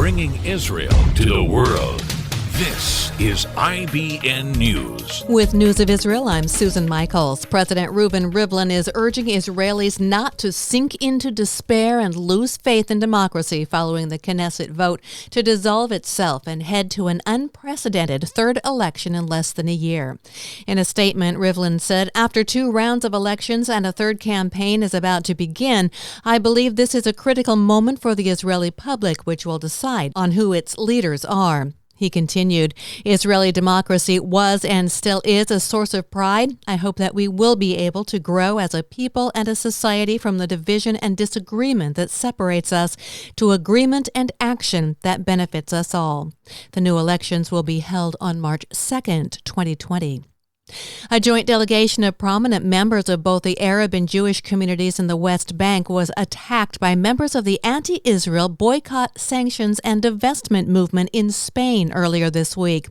bringing Israel to the world. This is IBN News. With News of Israel, I'm Susan Michaels. President Reuven Rivlin is urging Israelis not to sink into despair and lose faith in democracy following the Knesset vote to dissolve itself and head to an unprecedented third election in less than a year. In a statement, Rivlin said, "After 2 rounds of elections and a third campaign is about to begin, I believe this is a critical moment for the Israeli public, which will decide on who its leaders are." He continued, "Israeli democracy was and still is a source of pride. I hope that we will be able to grow as a people and a society from the division and disagreement that separates us to agreement and action that benefits us all." The new elections will be held on March 2nd, 2020. A joint delegation of prominent members of both the Arab and Jewish communities in the West Bank was attacked by members of the anti-Israel boycott, sanctions, and divestment movement in Spain earlier this week.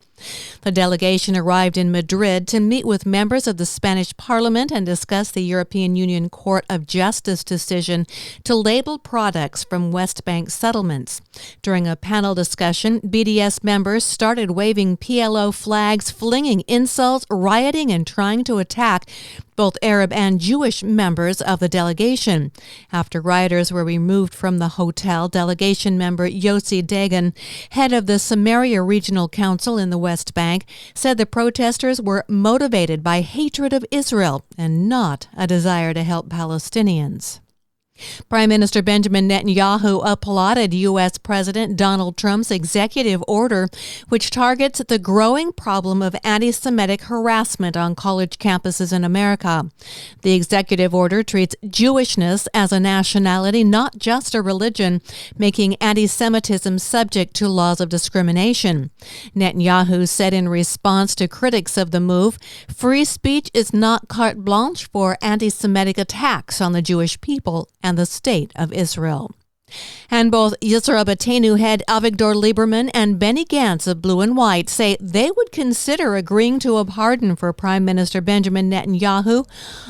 The delegation arrived in Madrid to meet with members of the Spanish Parliament and discuss the European Union Court of Justice decision to label products from West Bank settlements. During a panel discussion, BDS members started waving PLO flags, flinging insults, rioting, and trying to attack both Arab and Jewish members of the delegation. After rioters were removed from the hotel, delegation member Yossi Dagan, head of the Samaria Regional Council in the West Bank, said the protesters were motivated by hatred of Israel and not a desire to help Palestinians. Prime Minister Benjamin Netanyahu applauded U.S. President Donald Trump's executive order, which targets the growing problem of anti-Semitic harassment on college campuses in America. The executive order treats Jewishness as a nationality, not just a religion, making anti-Semitism subject to laws of discrimination. Netanyahu said in response to critics of the move, "Free speech is not carte blanche for anti-Semitic attacks on the Jewish people and the state of Israel." And both Yisrael Beitenu head Avigdor Lieberman and Benny Gantz of Blue and White say they would consider agreeing to a pardon for Prime Minister Benjamin Netanyahu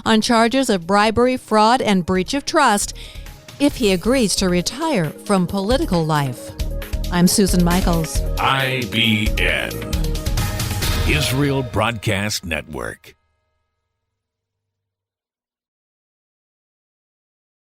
on charges of bribery, fraud, and breach of trust if he agrees to retire from political life. I'm Susan Michaels. IBN, Israel Broadcast Network.